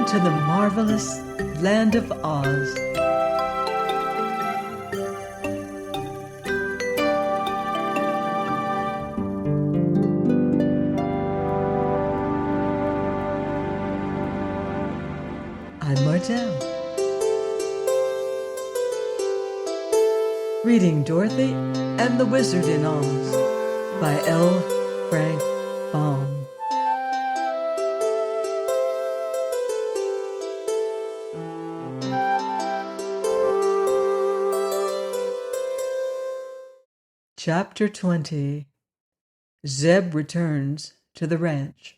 to the marvelous land of Oz. I'm Martell, reading Dorothy and the Wizard in Oz by L. Frank Baum. Chapter 20. Zeb returns to the ranch.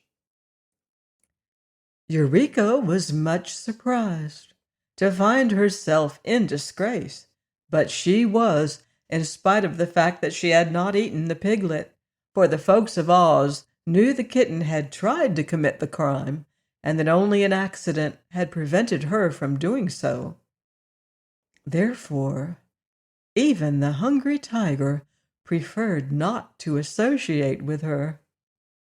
Eureka was much surprised to find herself in disgrace, but she was, in spite of the fact that she had not eaten the piglet, for the folks of Oz knew the kitten had tried to commit the crime, and that only an accident had prevented her from doing so. Therefore, even the hungry tiger preferred not to associate with her.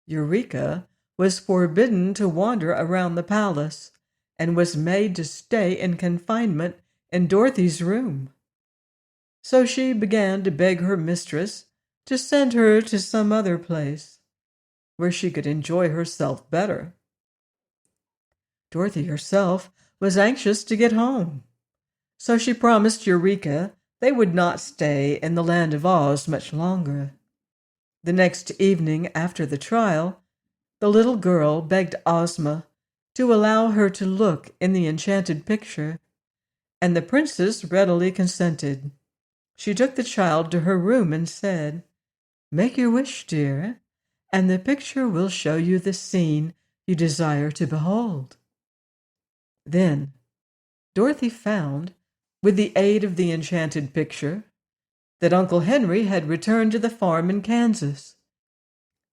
Eureka was forbidden to wander around the palace and was made to stay in confinement in Dorothy's room. So she began to beg her mistress to send her to some other place where she could enjoy herself better. Dorothy herself was anxious to get home, so she promised Eureka they would not stay in the land of Oz much longer. The next evening after the trial, the little girl begged Ozma to allow her to look in the enchanted picture, and the princess readily consented. She took the child to her room and said, "Make your wish, dear, and the picture will show you the scene you desire to behold." Then Dorothy found, with the aid of the enchanted picture, that Uncle Henry had returned to the farm in Kansas,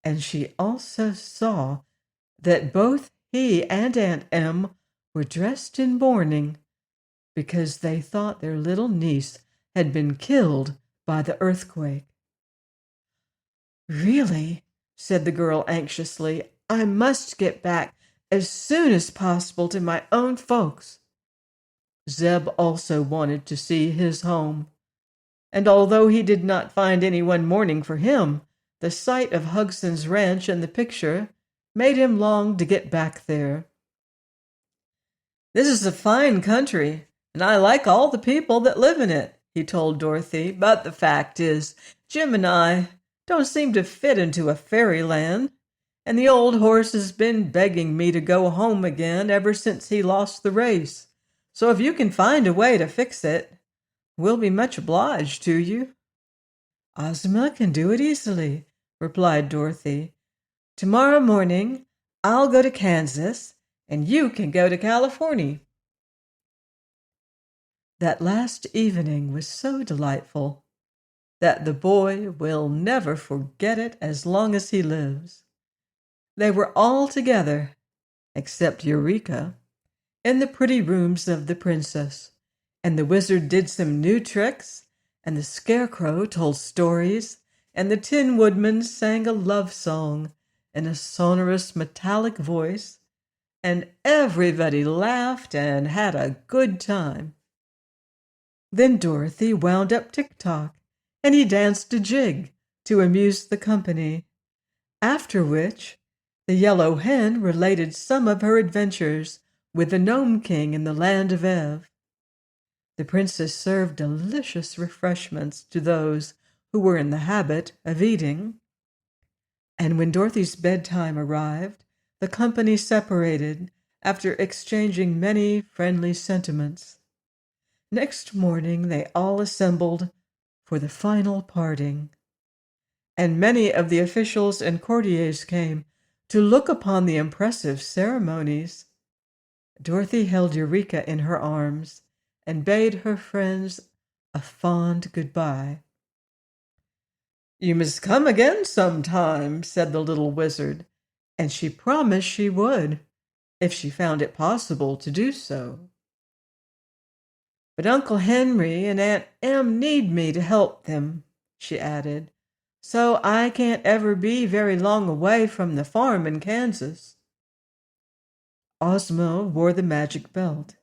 and she also saw that both he and Aunt Em were dressed in mourning because they thought their little niece had been killed by the earthquake. "Really," said the girl anxiously, "I must get back as soon as possible to my own folks." Zeb also wanted to see his home, and although he did not find anyone mourning for him, the sight of Hugson's ranch and the picture made him long to get back there. "This is a fine country, and I like all the people that live in it," he told Dorothy, "but the fact is, Jim and I don't seem to fit into a fairyland, and the old horse has been begging me to go home again ever since he lost the race. So if you can find a way to fix it, we'll be much obliged to you." "Ozma can do it easily," replied Dorothy. "Tomorrow morning I'll go to Kansas, and you can go to California." That last evening was so delightful that the boy will never forget it as long as he lives. They were all together, except Eureka, in the pretty rooms of the princess, and the wizard did some new tricks, and the scarecrow told stories, and the Tin Woodman sang a love song in a sonorous metallic voice, and everybody laughed and had a good time. Then Dorothy wound up Tick-Tock, and he danced a jig to amuse the company, after which the Yellow Hen related some of her adventures with the Gnome King in the land of Ev. The princess served delicious refreshments to those who were in the habit of eating, and when Dorothy's bedtime arrived, the company separated after exchanging many friendly sentiments. Next morning they all assembled for the final parting, and many of the officials and courtiers came to look upon the impressive ceremonies. Dorothy held Eureka in her arms and bade her friends a fond goodbye. "You must come again sometime," said the little wizard, and she promised she would, if she found it possible to do so. "But Uncle Henry and Aunt Em need me to help them," she added, "so I can't ever be very long away from the farm in Kansas." Ozma wore the magic belt,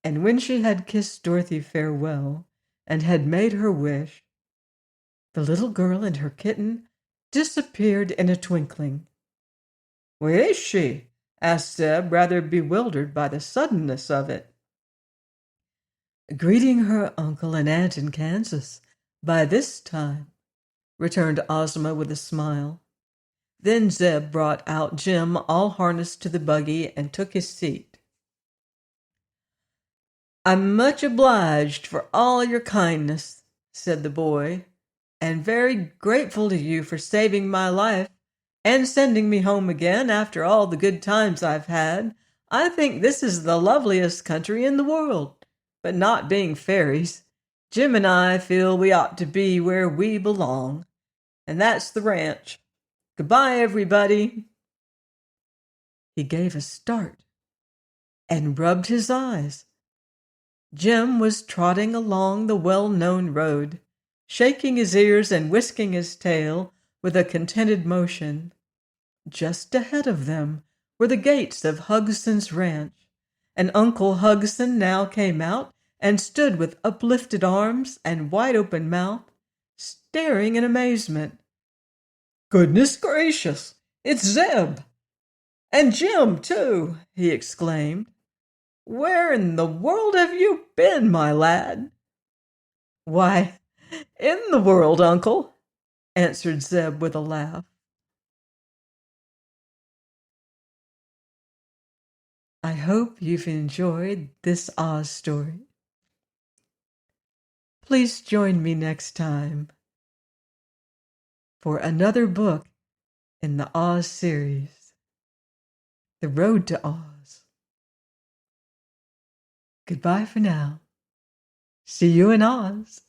and when she had kissed Dorothy farewell and had made her wish, the little girl and her kitten disappeared in a twinkling. "Where is she?" asked Zeb, rather bewildered by the suddenness of it. "Greeting her uncle and aunt in Kansas by this time," returned Ozma with a smile. Then Zeb brought out Jim all harnessed to the buggy and took his seat. "I'm much obliged for all your kindness," said the boy, "and very grateful to you for saving my life and sending me home again after all the good times I've had. I think this is the loveliest country in the world, but not being fairies, Jim and I feel we ought to be where we belong, and that's the ranch. Goodbye, everybody." He gave a start and rubbed his eyes. Jim was trotting along the well-known road, shaking his ears and whisking his tail with a contented motion. Just ahead of them were the gates of Hugson's ranch, and Uncle Hugson now came out and stood with uplifted arms and wide-open mouth, staring in amazement. "Goodness gracious, it's Zeb! And Jim, too!" he exclaimed. "Where in the world have you been, my lad?" "Why, in the world, Uncle," answered Zeb with a laugh. I hope you've enjoyed this Oz story. Please join me next time for another book in the Oz series, The Road to Oz. Goodbye for now. See you in Oz.